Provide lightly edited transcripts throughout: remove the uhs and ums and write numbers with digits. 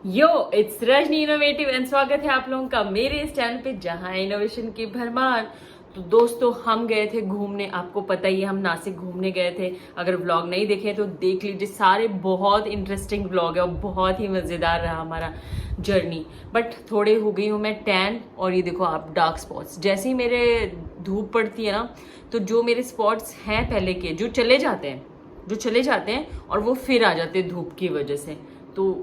Yo it's Rajni innovative and स्वागत है आप लोगों का मेरे इस चैनल पे जहां इनोवेशन की भरमार। तो दोस्तों हम गए थे घूमने, आपको पता ही है हम नासिक घूमने गए थे। अगर व्लॉग नहीं देखे तो देख लीजिए, सारे बहुत इंटरेस्टिंग व्लॉग है और बहुत ही मज़ेदार रहा हमारा जर्नी। बट थोड़े हो गई हूँ मैं टैन, और ये देखो आप डार्क स्पॉट्स। जैसे ही मेरे धूप पड़ती है ना, तो जो मेरे स्पॉट्स हैं पहले के जो चले जाते हैं और वो फिर आ जाते हैं धूप की वजह से। तो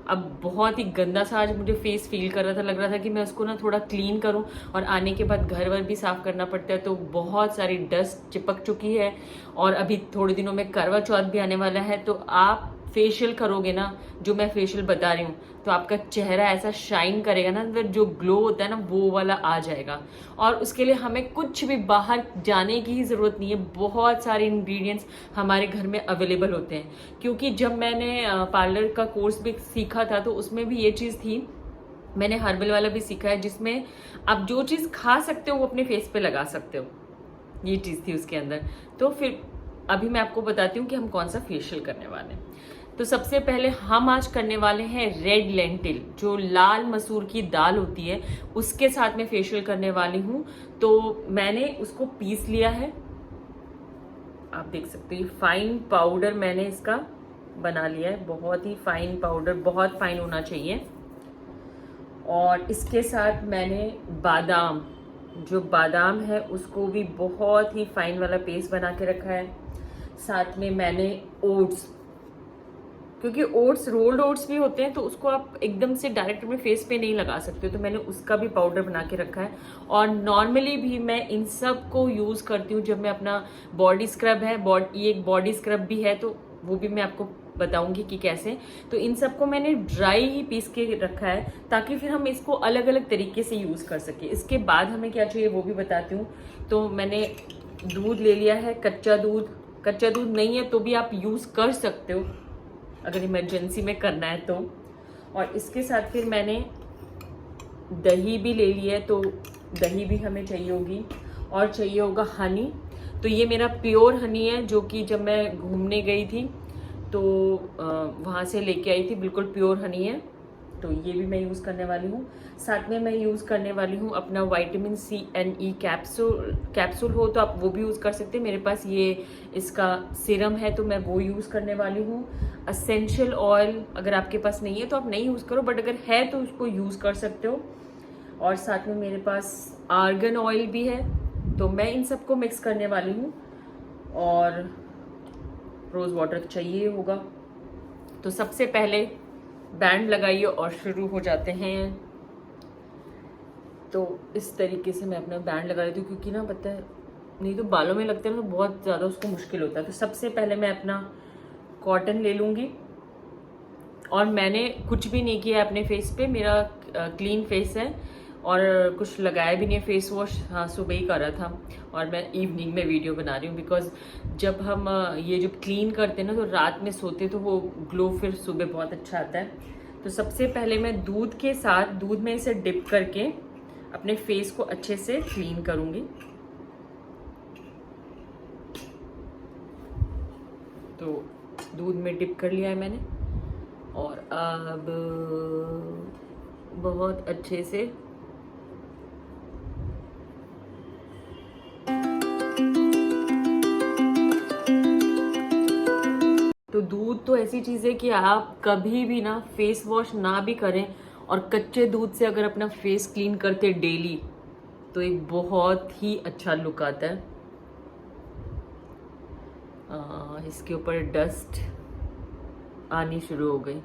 अब बहुत ही गंदा सा आज मुझे फेस फील कर रहा था, लग रहा था कि मैं उसको ना थोड़ा क्लीन करूं। और आने के बाद घर वर भी साफ करना पड़ता है, तो बहुत सारी डस्ट चिपक चुकी है। और अभी थोड़े दिनों में करवा चौथ भी आने वाला है, तो आप फेशियल करोगे ना, जो मैं फेशियल बता रही हूँ, तो आपका चेहरा ऐसा शाइन करेगा ना, अंदर जो ग्लो होता है ना वो वाला आ जाएगा। और उसके लिए हमें कुछ भी बाहर जाने की ही ज़रूरत नहीं है, बहुत सारे इंग्रेडिएंट्स हमारे घर में अवेलेबल होते हैं। क्योंकि जब मैंने पार्लर का कोर्स भी सीखा था तो उसमें भी ये चीज़ थी, मैंने हर्बल वाला भी सीखा है, जिसमें आप जो चीज़ खा सकते हो वो अपने फेस पे लगा सकते हो, ये चीज़ थी उसके अंदर। तो फिर अभी मैं आपको बताती हूँ कि हम कौन सा फेशियल करने वाले हैं। तो सबसे पहले हम आज करने वाले हैं रेड लेंटिल, जो लाल मसूर की दाल होती है, उसके साथ में फेशियल करने वाली हूँ। तो मैंने उसको पीस लिया है, आप देख सकते हो फाइन पाउडर मैंने इसका बना लिया है, बहुत ही फाइन पाउडर, बहुत फाइन होना चाहिए। और इसके साथ मैंने बादाम, जो बादाम है उसको भी बहुत ही फाइन वाला पेस्ट बना के रखा है। साथ में मैंने ओट्स, क्योंकि ओट्स रोल्ड ओट्स भी होते हैं, तो उसको आप एकदम से डायरेक्ट अपने फेस पे नहीं लगा सकते, तो मैंने उसका भी पाउडर बना के रखा है। और नॉर्मली भी मैं इन सब को यूज़ करती हूँ जब मैं अपना बॉडी स्क्रब है, ये एक बॉडी स्क्रब भी है, तो वो भी मैं आपको बताऊंगी कि कैसे। तो इन सबको मैंने ड्राई ही पीस के रखा है, ताकि फिर हम इसको अलग अलग तरीके से यूज़ कर सके। इसके बाद हमें क्या चाहिए वो भी बताती हूँ। तो मैंने दूध ले लिया है, कच्चा दूध नहीं है तो भी आप यूज़ कर सकते हो अगर इमरजेंसी में करना है तो। और इसके साथ फिर मैंने दही भी ले ली है, तो दही भी हमें चाहिए होगी। और चाहिए होगा हनी। तो ये मेरा प्योर हनी है, जो कि जब मैं घूमने गई थी तो वहाँ से लेके आई थी, बिल्कुल प्योर हनी है, तो ये भी मैं यूज़ करने वाली हूँ। साथ में मैं यूज़ करने वाली हूँ अपना vitamin C and E capsule हो तो आप वो भी यूज़ कर सकते हैं। मेरे पास ये इसका सीरम है तो मैं वो यूज़ करने वाली हूँ। असेंशियल ऑयल अगर आपके पास नहीं है तो आप नहीं यूज़ करो, बट अगर है तो उसको यूज़ कर सकते हो। और साथ में मेरे पास आर्गन ऑयल भी है, तो मैं इन सबको मिक्स करने वाली हूँ। और रोज़ वाटर चाहिए होगा। तो सबसे पहले बैंड लगाइए और शुरू हो जाते हैं। तो इस तरीके से मैं अपना बैंड लगा लेती हूँ, क्योंकि ना पता है नहीं तो बालों में लगते हैं ना तो बहुत ज़्यादा उसको मुश्किल होता है। तो सबसे पहले मैं अपना कॉटन ले लूँगी। और मैंने कुछ भी नहीं किया है अपने फेस पे, मेरा क्लीन फेस है और कुछ लगाया भी नहीं है फेस वॉश। हाँ, सुबह ही करा था और मैं इवनिंग में वीडियो बना रही हूँ, बिकॉज जब हम ये जब क्लीन करते हैं ना तो रात में सोते तो वो ग्लो फिर सुबह बहुत अच्छा आता है। तो सबसे पहले मैं दूध के साथ, दूध में इसे डिप करके अपने फेस को अच्छे से क्लीन करूँगी। तो दूध में डिप कर लिया है मैंने, और अब बहुत अच्छे से तो दूध तो ऐसी चीज़ है कि आप कभी भी ना फेस वॉश ना भी करें और कच्चे दूध से अगर अपना फेस क्लीन करते डेली तो एक बहुत ही अच्छा लुक आता है। इसके ऊपर डस्ट आनी शुरू हो गई,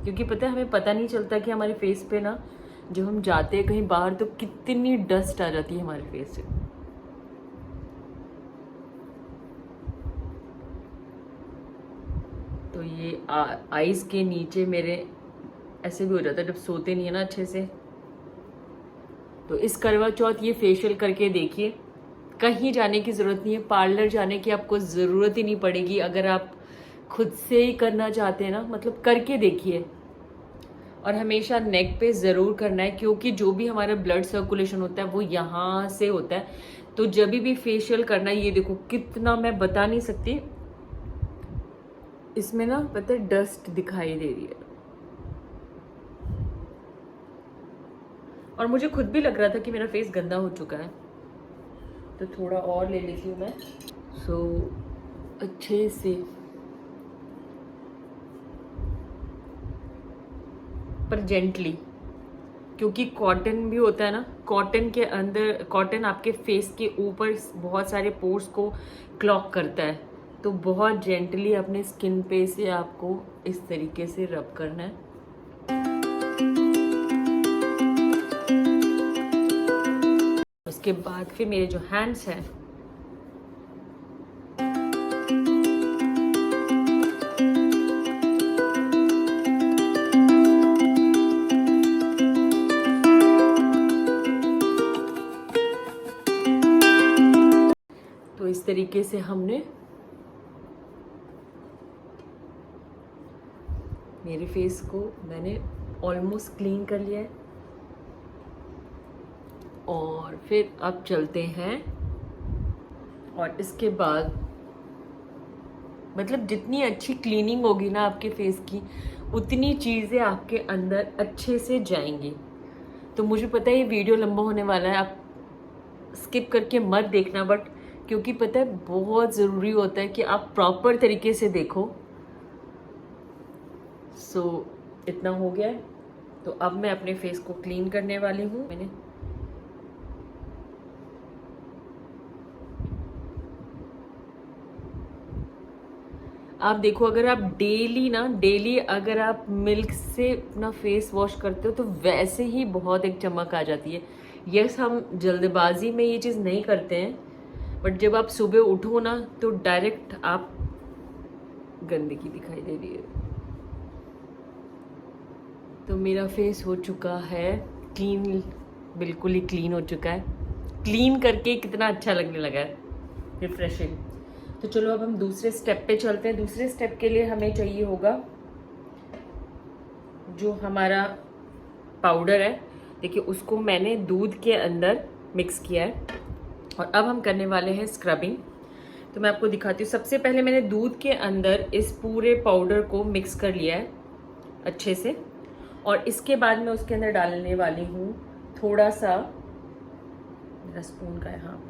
क्योंकि पता है हमें पता नहीं चलता कि हमारे फेस पे ना जब हम जाते हैं कहीं बाहर तो कितनी डस्ट आ जाती है हमारे फेस से। तो ये आईज के नीचे मेरे ऐसे भी हो जाता है जब सोते नहीं है ना अच्छे से। तो इस करवा चौथ ये फेशियल करके देखिए, कहीं जाने की ज़रूरत नहीं है, पार्लर जाने की आपको ज़रूरत ही नहीं पड़ेगी। अगर आप खुद से ही करना चाहते हैं ना, मतलब करके देखिए। और हमेशा नेक पे ज़रूर करना है, क्योंकि जो भी हमारा ब्लड सर्कुलेशन होता है वो यहाँ से होता है। तो जब भी फेशियल करना है, ये देखो कितना मैं बता नहीं सकती, इसमें ना पता है डस्ट दिखाई दे रही है, और मुझे खुद भी लग रहा था कि मेरा फेस गंदा हो चुका है, तो थोड़ा और ले लेती हूँ मैं। सो अच्छे से, पर जेंटली, क्योंकि कॉटन भी होता है ना, कॉटन के अंदर, कॉटन आपके फेस के ऊपर बहुत सारे पोर्स को क्लॉग करता है, तो बहुत जेंटली अपने स्किन पे से आपको इस तरीके से रब करना है। उसके बाद फिर मेरे जो हैंड्स हैं, तो इस तरीके से हमने मेरे फेस को मैंने ऑलमोस्ट क्लीन कर लिया है। और फिर अब चलते हैं, और इसके बाद मतलब जितनी अच्छी क्लीनिंग होगी ना आपके फेस की, उतनी चीज़ें आपके अंदर अच्छे से जाएंगी। तो मुझे पता है ये वीडियो लंबा होने वाला है, आप स्किप करके मत देखना, बट क्योंकि पता है बहुत ज़रूरी होता है कि आप प्रॉपर तरीके से देखो। सो इतना हो गया है, तो अब मैं अपने फेस को क्लीन करने वाली हूँ। मैंने आप देखो, अगर आप डेली अगर आप मिल्क से अपना फेस वॉश करते हो तो वैसे ही बहुत एक चमक आ जाती है। यस, हम जल्दबाजी में ये चीज़ नहीं करते हैं, बट जब आप सुबह उठो ना तो डायरेक्ट आप गंदगी दिखाई दे रही है। तो मेरा फेस हो चुका है क्लीन, बिल्कुल ही क्लीन हो चुका है। क्लीन करके कितना अच्छा लगने लगा है, रिफ्रेशिंग। तो चलो अब हम दूसरे स्टेप पे चलते हैं। दूसरे स्टेप के लिए हमें चाहिए होगा जो हमारा पाउडर है, देखिए उसको मैंने दूध के अंदर मिक्स किया है, और अब हम करने वाले हैं स्क्रबिंग। तो मैं आपको दिखाती हूँ। सबसे पहले मैंने दूध के अंदर इस पूरे पाउडर को मिक्स कर लिया है अच्छे से, और इसके बाद मैं उसके अंदर डालने वाली हूँ थोड़ा सा, मेरा स्पून का है, हाँ,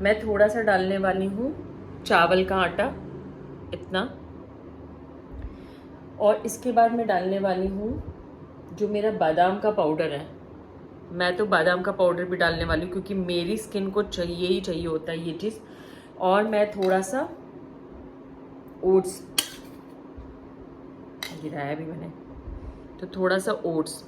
मैं थोड़ा सा डालने वाली हूँ चावल का आटा, इतना। और इसके बाद मैं डालने वाली हूँ जो मेरा बादाम का पाउडर है। मैं तो बादाम का पाउडर भी डालने वाली हूँ क्योंकि मेरी स्किन को चाहिए ही चाहिए होता है ये चीज़। और मैं थोड़ा सा ओट्स गिराया भी मैंने, तो थोड़ा सा ओट्स।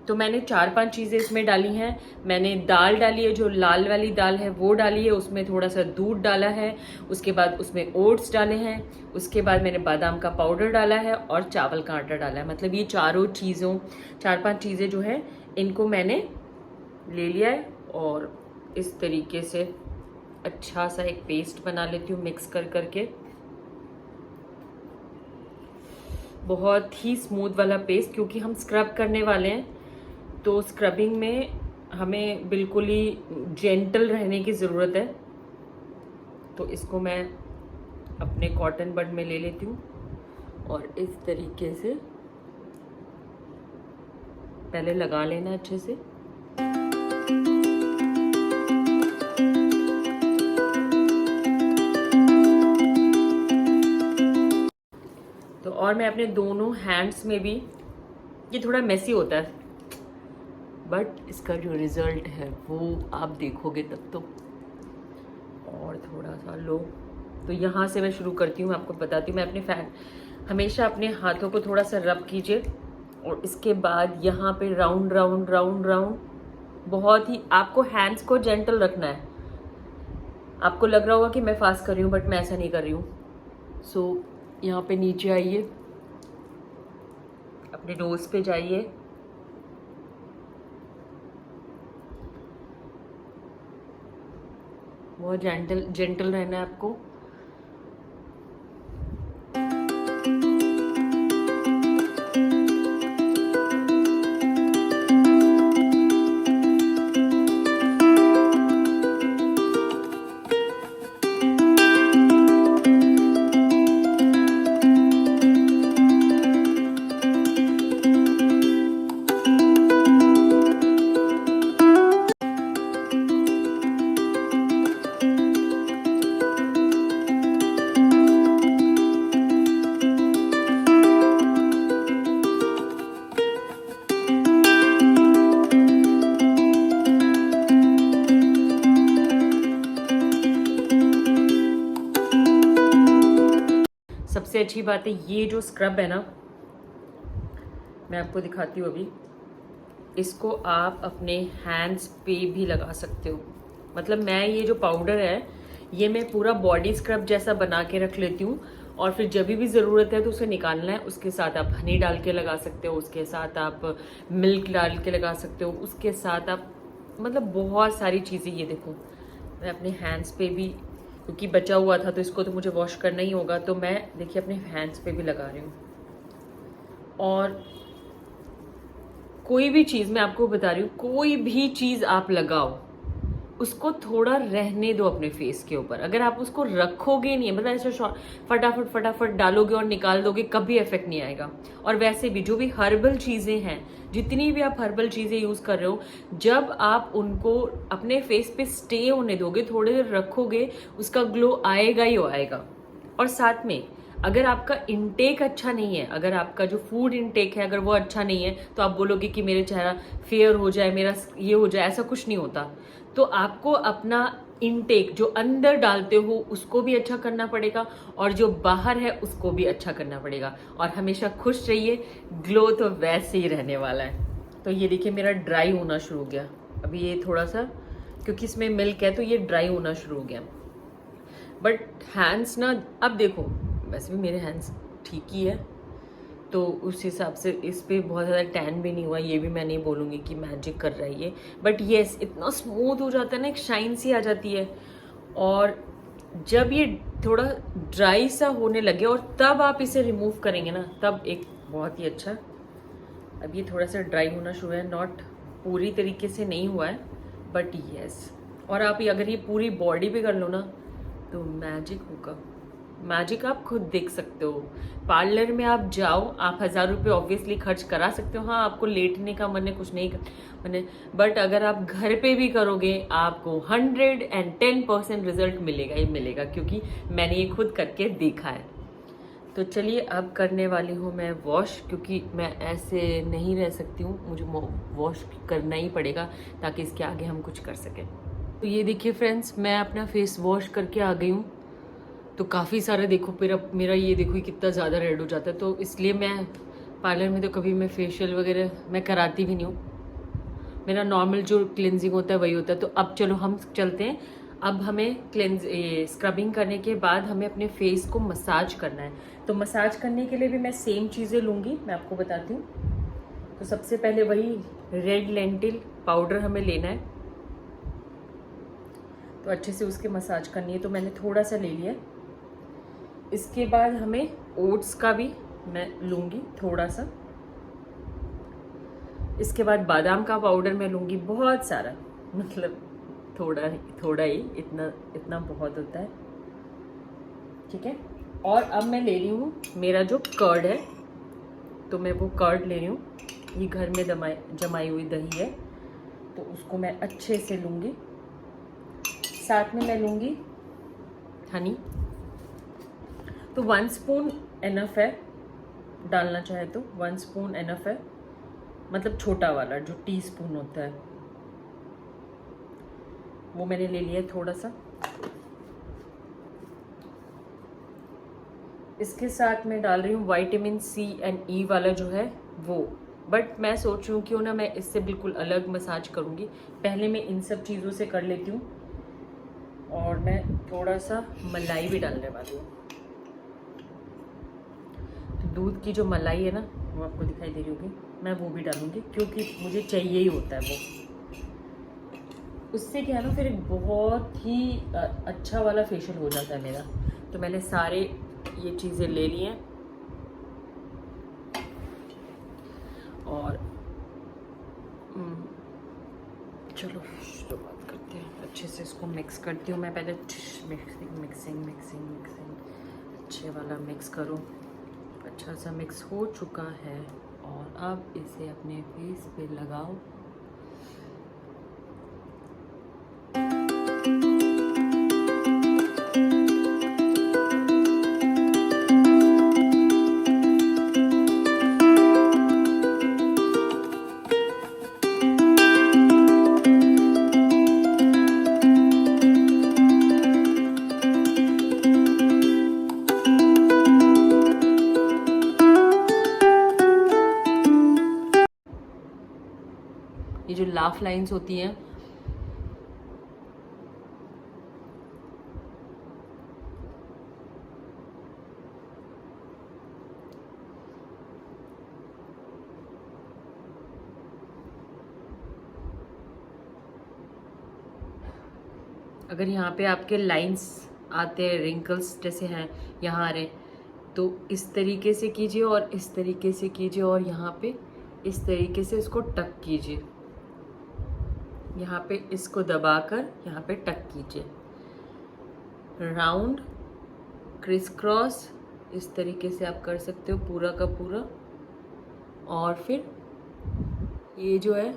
तो मैंने 4-5 चीज़ें इसमें डाली हैं। मैंने दाल डाली है, जो लाल वाली दाल है वो डाली है, उसमें थोड़ा सा दूध डाला है, उसके बाद उसमें ओट्स डाले हैं, उसके बाद मैंने बादाम का पाउडर डाला है और चावल का आटा डाला है। मतलब ये चारों चीज़ों, 4-5 चीज़ें जो है इनको मैंने ले लिया है, और इस तरीके से अच्छा सा एक पेस्ट बना लेती हूँ मिक्स कर करके। बहुत ही स्मूथ वाला पेस्ट, क्योंकि हम स्क्रब करने वाले हैं, तो स्क्रबिंग में हमें बिल्कुल ही जेंटल रहने की ज़रूरत है। तो इसको मैं अपने कॉटन बड में ले लेती हूँ, और इस तरीके से पहले लगा लेना अच्छे से। तो और मैं अपने दोनों हैंड्स में भी, ये थोड़ा मेसी होता है बट इसका जो रिज़ल्ट है वो आप देखोगे तब तो। और थोड़ा सा लो, तो यहाँ से मैं शुरू करती हूँ, आपको बताती हूँ। मैं अपने हमेशा अपने हाथों को थोड़ा सा रब कीजिए, और इसके बाद यहाँ पे राउंड राउंड राउंड राउंड, बहुत ही आपको हैंड्स को जेंटल रखना है। आपको लग रहा होगा कि मैं फास्ट कर रही हूँ, बट मैं ऐसा नहीं कर रही हूँ। सो यहाँ पे नीचे आइए, अपने नोज पे जाइए, बहुत जेंटल रहना है आपको। सबसे अच्छी बात है ये जो स्क्रब है ना, मैं आपको दिखाती हूँ अभी, इसको आप अपने हैंड्स पे भी लगा सकते हो। मतलब मैं ये जो पाउडर है ये मैं पूरा बॉडी स्क्रब जैसा बना के रख लेती हूँ, और फिर जब भी ज़रूरत है तो उसे निकालना है। उसके साथ आप हनी डाल के लगा सकते हो, उसके साथ आप मिल्क डाल के लगा सकते हो, उसके साथ आप मतलब बहुत सारी चीज़ें। ये देखो मैं अपने हैंड्स पे भी, क्योंकि बचा हुआ था तो इसको तो मुझे वॉश करना ही होगा, तो मैं देखिए अपने हैंड्स पे भी लगा रही हूँ। और कोई भी चीज़, मैं आपको बता रही हूँ, कोई भी चीज़ आप लगाओ उसको थोड़ा रहने दो अपने फेस के ऊपर। अगर आप उसको रखोगे नहीं, मतलब ऐसे फटाफट फटाफट डालोगे और निकाल दोगे, कभी इफेक्ट नहीं आएगा। और वैसे भी जो भी हर्बल चीज़ें हैं, जितनी भी आप हर्बल चीज़ें यूज़ कर रहे हो, जब आप उनको अपने फेस पे स्टे होने दोगे, थोड़ी देर रखोगे, उसका ग्लो आएगा ही आएगा। और साथ में अगर आपका इंटेक अच्छा नहीं है, अगर आपका जो फूड इंटेक है अगर वो अच्छा नहीं है, तो आप बोलोगे कि मेरे चेहरा फेयर हो जाए, मेरा ये हो जाए, ऐसा कुछ नहीं होता। तो आपको अपना इनटेक जो अंदर डालते हो उसको भी अच्छा करना पड़ेगा, और जो बाहर है उसको भी अच्छा करना पड़ेगा। और हमेशा खुश रहिए, ग्लो तो वैसे ही रहने वाला है। तो ये देखिए मेरा ड्राई होना शुरू हो गया अभी, ये थोड़ा सा क्योंकि इसमें मिल्क है तो ये ड्राई होना शुरू हो गया। बट हैंड्स ना, अब देखो वैसे भी मेरे हैंड्स ठीक ही है, तो उस हिसाब से इस पर बहुत ज़्यादा टैन भी नहीं हुआ। ये भी मैं नहीं बोलूँगी कि मैजिक कर रहा है ये, बट येस इतना स्मूथ हो जाता है ना, एक शाइन सी आ जाती है। और जब ये थोड़ा ड्राई सा होने लगे और तब आप इसे रिमूव करेंगे ना, तब एक बहुत ही अच्छा। अब ये थोड़ा सा ड्राई होना शुरू है, नॉट पूरी तरीके से नहीं हुआ है, बट येस। और आप अगर ये पूरी बॉडी पे कर लो ना तो मैजिक होगा। मैजिक आप खुद देख सकते हो। पार्लर में आप जाओ, आप 1000 रुपये ऑब्वियसली खर्च करा सकते हो। हाँ, आपको लेटने का मन है, कुछ नहीं मन है, बट अगर आप घर पे भी करोगे आपको 110% रिजल्ट मिलेगा ही मिलेगा, क्योंकि मैंने ये खुद करके देखा है। तो चलिए अब करने वाली हूँ मैं वॉश, क्योंकि मैं ऐसे नहीं रह सकती हूँ, मुझे वॉश करना ही पड़ेगा ताकि इसके आगे हम कुछ कर सकें। तो ये देखिए फ्रेंड्स, मैं अपना फेस वॉश करके आ गई हूँ। तो काफ़ी सारा देखो मेरा ये देखो कितना ज़्यादा रेड हो जाता है, तो इसलिए मैं पार्लर में तो कभी मैं फेशियल वगैरह मैं कराती भी नहीं हूँ। मेरा नॉर्मल जो क्लिनजिंग होता है वही होता है। तो अब चलो हम चलते हैं। अब हमें स्क्रबिंग करने के बाद हमें अपने फेस को मसाज करना है। तो मसाज करने के लिए भी मैं सेम चीज़ें लूँगी, मैं आपको बताती हूँ। तो सबसे पहले वही रेड लेंटिल पाउडर हमें लेना है, तो अच्छे से उसके मसाज करनी है। तो मैंने थोड़ा सा ले लिया। इसके बाद हमें ओट्स का भी मैं लूँगी थोड़ा सा। इसके बाद बादाम का पाउडर मैं लूँगी बहुत सारा, मतलब थोड़ा ही, इतना बहुत होता है, ठीक है। और अब मैं ले रही हूँ मेरा जो कर्ड है, तो मैं वो कर्ड ले रही हूँ। ये घर में जमाई हुई दही है, तो उसको मैं अच्छे से लूँगी। साथ में मैं लूँगी हनी। तो 1 स्पून एनफ है, डालना चाहे तो 1 स्पून एनफ है, मतलब छोटा वाला जो टीस्पून होता है वो मैंने ले लिया थोड़ा सा। इसके साथ मैं डाल रही हूँ विटामिन सी एंड ई वाला जो है वो, बट मैं सोच रही हूँ क्यों ना मैं इससे बिल्कुल अलग मसाज करूँगी। पहले मैं इन सब चीज़ों से कर लेती हूँ, और मैं थोड़ा सा मलाई भी डालने वाली हूँ। तो दूध की जो मलाई है ना, वो आपको दिखाई दे रही होगी, मैं वो भी डालूँगी क्योंकि मुझे चाहिए ही होता है वो। उससे क्या है ना, फिर एक बहुत ही अच्छा वाला फेशियल हो जाता है मेरा। तो मैंने सारे ये चीज़ें ले ली हैं, और चलो शुरुआत करते हैं। अच्छे से इसको मिक्स करती हूँ मैं पहले। मिक्सिंग अच्छे वाला मिक्स करो। अच्छा सा मिक्स हो चुका है, और अब इसे अपने फेस पे लगाओ। जो लाफ लाइंस होती हैं अगर यहाँ पे आपके लाइंस आते हैं, रिंकल्स जैसे हैं यहाँ आ रहे, तो इस तरीके से कीजिए और इस तरीके से कीजिए और यहाँ पे इस तरीके से इसको टक कीजिए। यहाँ पे इसको दबाकर यहाँ पे टक कीजिए। राउंड क्रिस क्रॉस इस तरीके से आप कर सकते हो पूरा का पूरा। और फिर ये जो है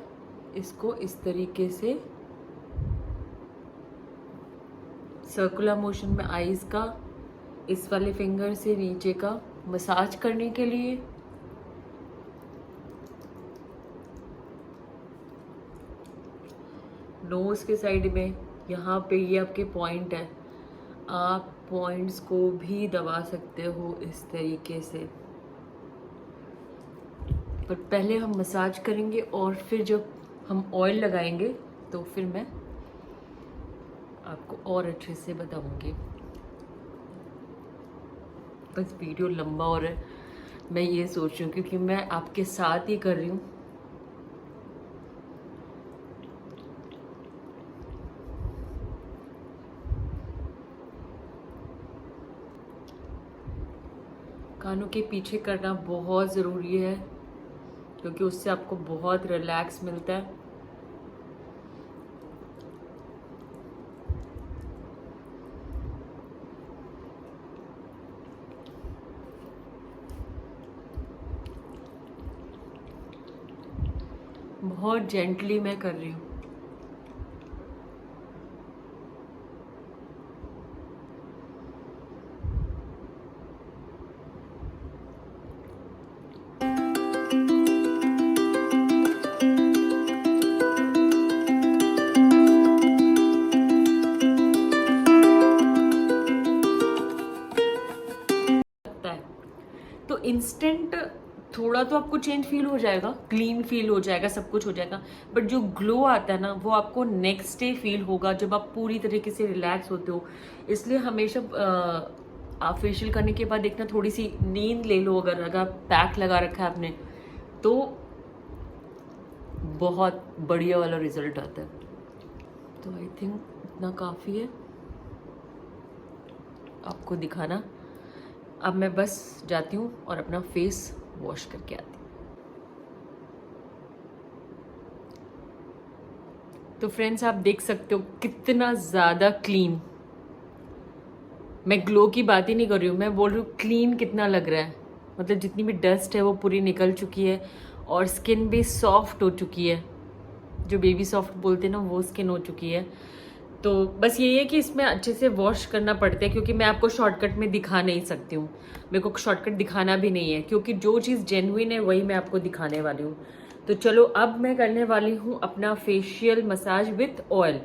इसको इस तरीके से सर्कुलर मोशन में आईज का इस वाले फिंगर से नीचे का मसाज करने के लिए। नोज के साइड में यहाँ पे ये आपके पॉइंट है, आप पॉइंट्स को भी दबा सकते हो इस तरीके से। पर पहले हम मसाज करेंगे और फिर जब हम ऑयल लगाएंगे तो फिर मैं आपको और अच्छे से बताऊंगी। बस वीडियो लंबा हो रहा है, मैं ये सोच रही हूँ क्योंकि मैं आपके साथ ही कर रही हूँ। कानों के पीछे करना बहुत ज़रूरी है क्योंकि उससे आपको बहुत रिलैक्स मिलता है। बहुत जेंटली मैं कर रही हूँ। तो इंस्टेंट थोड़ा तो आपको चेंज फील हो जाएगा, क्लीन फील हो जाएगा, सब कुछ हो जाएगा, बट जो ग्लो आता है ना वो आपको नेक्स्ट डे फील होगा जब आप पूरी तरीके से रिलैक्स होते हो। इसलिए हमेशा आप फेशियल करने के बाद देखना थोड़ी सी नींद ले लो। अगर पैक लगा रखा है आपने तो बहुत बढ़िया वाला रिजल्ट आता है। तो आई थिंक इतना काफ़ी है आपको दिखाना। अब मैं बस जाती हूँ और अपना फेस वॉश करके आती हूँ। तो फ्रेंड्स आप देख सकते हो कितना ज़्यादा क्लीन, मैं ग्लो की बात ही नहीं कर रही हूँ, मैं बोल रही हूँ क्लीन कितना लग रहा है। मतलब जितनी भी डस्ट है वो पूरी निकल चुकी है और स्किन भी सॉफ्ट हो चुकी है, जो बेबी सॉफ्ट बोलते हैं ना वो स्किन हो चुकी है। तो बस यही है कि इसमें अच्छे से वॉश करना पड़ता है क्योंकि मैं आपको शॉर्टकट में दिखा नहीं सकती हूँ, मेरे को शॉर्टकट दिखाना भी नहीं है क्योंकि जो चीज़ जेन्युइन है वही मैं आपको दिखाने वाली हूँ। तो चलो अब मैं करने वाली हूँ अपना फेशियल मसाज विथ ऑयल।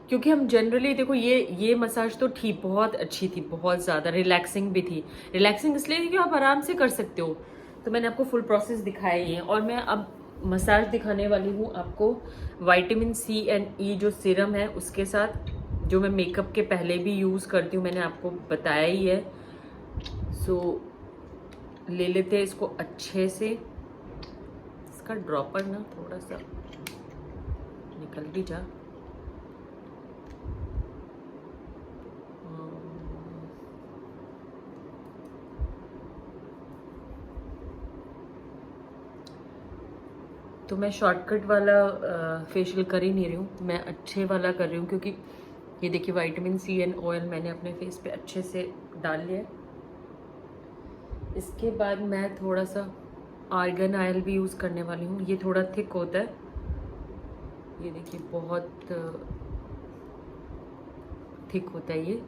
क्योंकि हम जनरली देखो ये मसाज तो थी बहुत अच्छी थी, बहुत ज़्यादा रिलैक्सिंग भी थी। रिलैक्सिंग इसलिए थी कि आप आराम से कर सकते हो, तो मैंने आपको फुल प्रोसेस दिखाया ही है। और मैं अब मसाज दिखाने वाली हूँ आपको विटामिन सी एंड ई जो सीरम है उसके साथ, जो मैं मेकअप के पहले भी यूज़ करती हूँ, मैंने आपको बताया ही है। सो ले लेते हैं इसको अच्छे से। इसका ड्रॉपर ना थोड़ा सा निकल भी जा। तो मैं शॉर्टकट वाला फेशियल कर ही नहीं रही हूँ, मैं अच्छे वाला कर रही हूँ क्योंकि ये देखिए विटामिन सी एंड ऑयल मैंने अपने फेस पे अच्छे से डाल लिया है। इसके बाद मैं थोड़ा सा आर्गन ऑयल भी यूज़ करने वाली हूँ। ये थोड़ा थिक होता है, ये देखिए बहुत थिक होता है ये।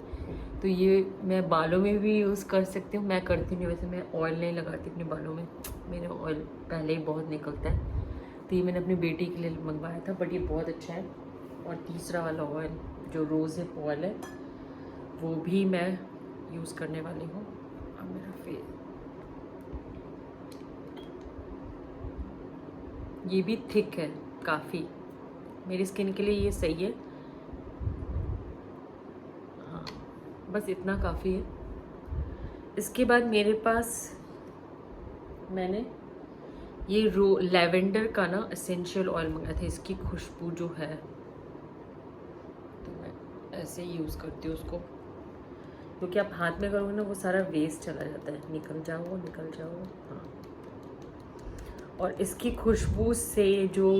तो ये मैं बालों में भी यूज़ कर सकती हूँ, मैं करती नहीं वैसे, मैं ऑयल नहीं लगाती अपने बालों में, मेरे ऑयल पहले ही बहुत निकलता है। तो ये मैंने अपनी बेटी के लिए मंगवाया था, बट ये बहुत अच्छा है। और तीसरा वाला ऑयल जो रोज़हिप ऑयल है वो भी मैं यूज़ करने वाली हूँ। अब मेरा फेस ये भी थिक है, काफ़ी मेरी स्किन के लिए ये सही है। हाँ, बस इतना काफ़ी है। इसके बाद मेरे पास मैंने ये लैवेंडर का ना एसेंशियल ऑयल मंगाया था। इसकी खुशबू जो है, तो मैं ऐसे ही यूज़ करती हूँ उसको, क्योंकि आप हाथ में करोगे ना वो सारा वेस्ट चला जाता है। निकल जाओ निकल जाओ। हाँ, और इसकी खुशबू से जो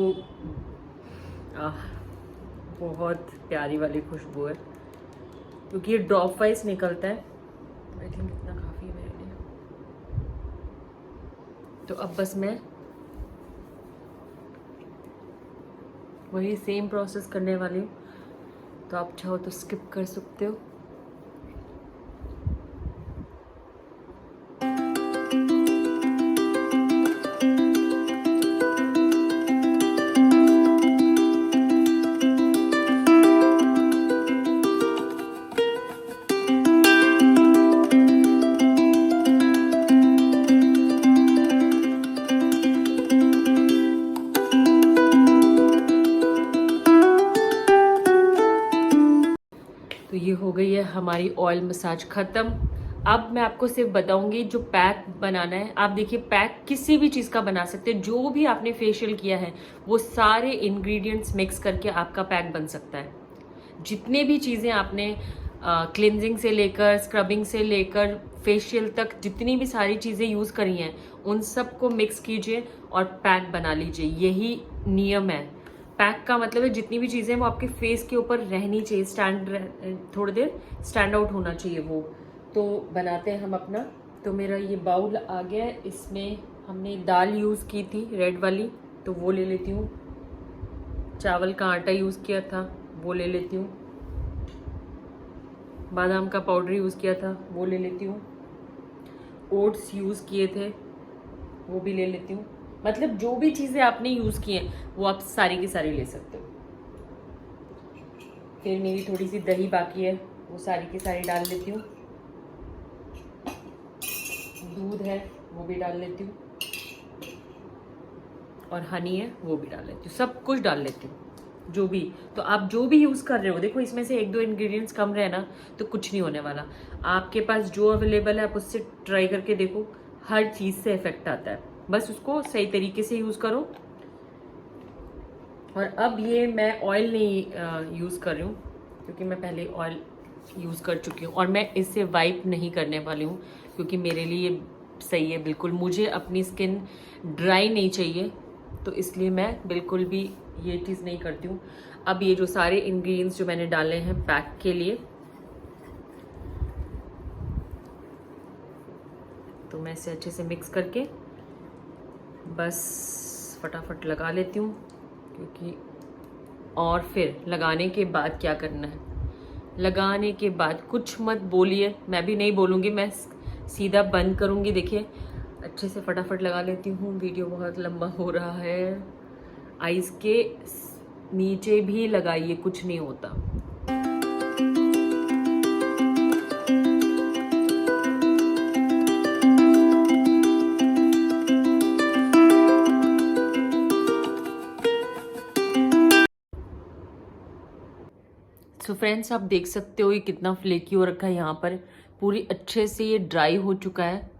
बहुत प्यारी वाली खुशबू है, क्योंकि ये ड्रॉप वाइज निकलता है। तो आई थिंक इतना काफ़ी है मेरे लिए। तो अब बस मैं वही सेम प्रोसेस करने वाली हूँ, तो आप चाहो तो स्किप कर सकते हो। तो ये हो गई है हमारी ऑयल मसाज ख़त्म। अब मैं आपको सिर्फ बताऊंगी जो पैक बनाना है। आप देखिए, पैक किसी भी चीज़ का बना सकते हैं। जो भी आपने फेशियल किया है वो सारे इंग्रेडिएंट्स मिक्स करके आपका पैक बन सकता है। जितने भी चीज़ें आपने क्लिनजिंग से लेकर स्क्रबिंग से लेकर फेशियल तक जितनी भी सारी चीज़ें यूज़ करी हैं, उन सबको मिक्स कीजिए और पैक बना लीजिए। यही नियम है। पैक का मतलब है जितनी भी चीज़ें वो आपके फेस के ऊपर रहनी चाहिए, थोड़ी देर स्टैंड आउट होना चाहिए वो। तो बनाते हैं हम अपना। तो मेरा ये बाउल आ गया है, इसमें हमने दाल यूज़ की थी रेड वाली, तो वो ले लेती हूँ। चावल का आटा यूज़ किया था, वो ले लेती हूँ। बादाम का पाउडर यूज़ किया था, वो ले लेती हूँ। ओट्स यूज़ किए थे, वो भी ले लेती हूँ। मतलब जो भी चीज़ें आपने यूज़ की हैं वो आप सारी की सारी ले सकते हो। फिर मेरी थोड़ी सी दही बाकी है, वो सारी की सारी डाल लेती हूँ। दूध है वो भी डाल लेती हूँ, और हनी है वो भी डाल लेती हूँ। सब कुछ डाल लेती हूँ जो भी। तो आप जो भी यूज़ कर रहे हो, देखो इसमें से एक दो इंग्रेडिएंट्स कम रहे ना तो कुछ नहीं होने वाला। आपके पास जो अवेलेबल है आप उससे ट्राई करके देखो, हर चीज़ से इफेक्ट आता है। बस उसको सही तरीके से यूज़ करो। और अब ये मैं ऑयल नहीं यूज़ कर रही हूँ, क्योंकि मैं पहले ऑयल यूज़ कर चुकी हूँ और मैं इससे वाइप नहीं करने वाली हूँ, क्योंकि मेरे लिए सही है बिल्कुल। मुझे अपनी स्किन ड्राई नहीं चाहिए, तो इसलिए मैं बिल्कुल भी ये चीज़ नहीं करती हूँ। अब ये जो सारे इंग्रेडिएंट्स जो मैंने डाले हैं पैक के लिए, तो मैं इसे अच्छे से मिक्स करके बस फटाफट लगा लेती हूँ। क्योंकि और फिर लगाने के बाद क्या करना है, लगाने के बाद कुछ मत बोलिए, मैं भी नहीं बोलूँगी, मैं सीधा बंद करूँगी। देखिए अच्छे से फटाफट लगा लेती हूँ। वीडियो बहुत लंबा हो रहा है। आइज़ के नीचे भी लगाइए, कुछ नहीं होता। सो फ्रेंड्स, आप देख सकते हो ये कितना फ्लेकी हो रखा है। यहाँ पर पूरी अच्छे से ये ड्राई हो चुका है।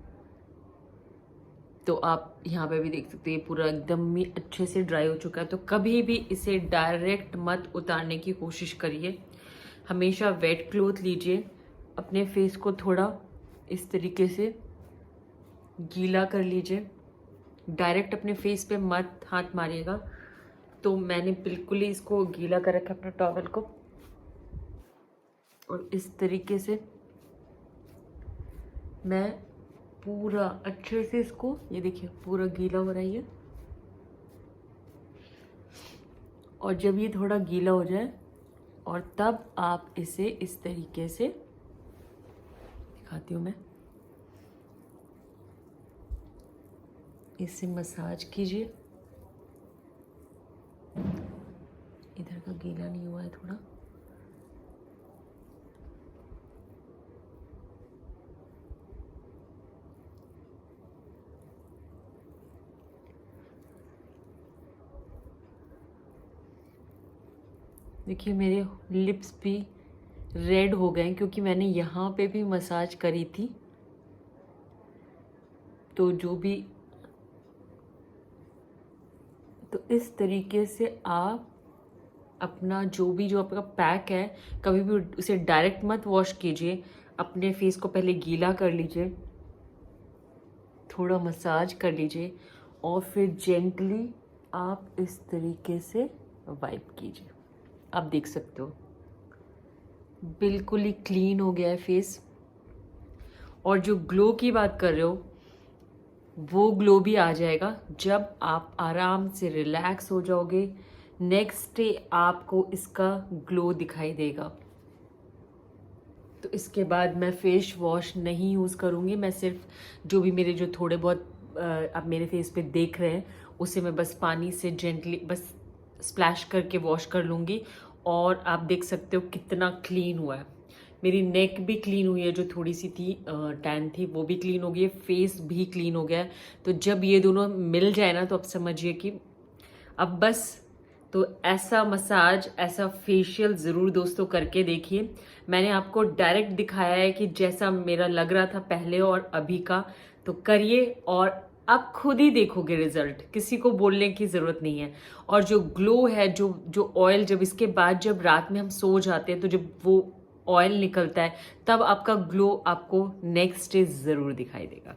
तो आप यहाँ पे भी देख सकते हो ये पूरा एकदम ही अच्छे से ड्राई हो चुका है। तो कभी भी इसे डायरेक्ट मत उतारने की कोशिश करिए। हमेशा वेट क्लॉथ लीजिए, अपने फेस को थोड़ा इस तरीके से गीला कर लीजिए। डायरेक्ट अपने फेस पे मत हाथ मारिएगा। तो मैंने बिल्कुल ही इसको गीला कर रखा अपने टॉवल को, और इस तरीके से मैं पूरा अच्छे से इसको, ये देखिए पूरा गीला हो रहा है ये। और जब ये थोड़ा गीला हो जाए, और तब आप इसे इस तरीके से, दिखाती हूँ मैं, इसे मसाज कीजिए। इधर का गीला नहीं हुआ है थोड़ा। देखिए मेरे लिप्स भी रेड हो गए क्योंकि मैंने यहाँ पे भी मसाज करी थी। तो इस तरीके से आप अपना जो आपका पैक है, कभी भी उसे डायरेक्ट मत वॉश कीजिए। अपने फेस को पहले गीला कर लीजिए, थोड़ा मसाज कर लीजिए और फिर जेंटली आप इस तरीके से वाइप कीजिए। आप देख सकते हो बिल्कुल ही क्लीन हो गया है फेस। और जो ग्लो की बात कर रहे हो वो ग्लो भी आ जाएगा जब आप आराम से रिलैक्स हो जाओगे। नेक्स्ट डे आपको इसका ग्लो दिखाई देगा। तो इसके बाद मैं फेस वॉश नहीं यूज़ करूँगी। मैं सिर्फ जो भी मेरे जो थोड़े बहुत आप मेरे फेस पे देख रहे हैं उसे मैं बस पानी से जेंटली बस स्प्लैश करके वॉश कर लूँगी। और आप देख सकते हो कितना क्लीन हुआ है। मेरी नेक भी क्लीन हुई है, जो थोड़ी सी थी टैन थी वो भी क्लीन हो गई है, फेस भी क्लीन हो गया है। तो जब ये दोनों मिल जाए ना तो आप समझिए कि अब बस। तो ऐसा मसाज, ऐसा फेशियल ज़रूर दोस्तों करके देखिए। मैंने आपको डायरेक्ट दिखाया है कि जैसा मेरा लग रहा था पहले और अभी का। तो करिए और आप खुद ही देखोगे रिजल्ट, किसी को बोलने की ज़रूरत नहीं है। और जो ग्लो है, जो ऑयल, जब इसके बाद जब रात में हम सो जाते हैं तो जब वो ऑयल निकलता है तब आपका ग्लो आपको नेक्स्ट डे ज़रूर दिखाई देगा।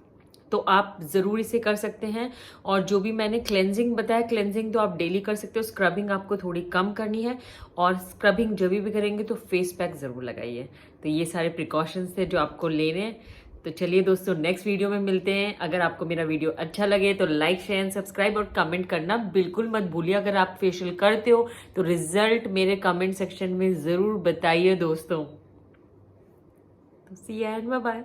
तो आप ज़रूर इसे कर सकते हैं। और जो भी मैंने क्लेंजिंग बताया, क्लेंजिंग तो आप डेली कर सकते हो, स्क्रबिंग आपको थोड़ी कम करनी है। और स्क्रबिंग जब भी करेंगे तो फेस पैक ज़रूर लगाइए। तो ये सारे प्रिकॉशंस थे जो आपको लेने हैं। तो चलिए दोस्तों, नेक्स्ट वीडियो में मिलते हैं। अगर आपको मेरा वीडियो अच्छा लगे तो लाइक, शेयर, सब्सक्राइब और कमेंट करना बिल्कुल मत भूलिए। अगर आप फेशियल करते हो तो रिजल्ट मेरे कमेंट सेक्शन में ज़रूर बताइए दोस्तों। तो सी यू एंड बाय बाय।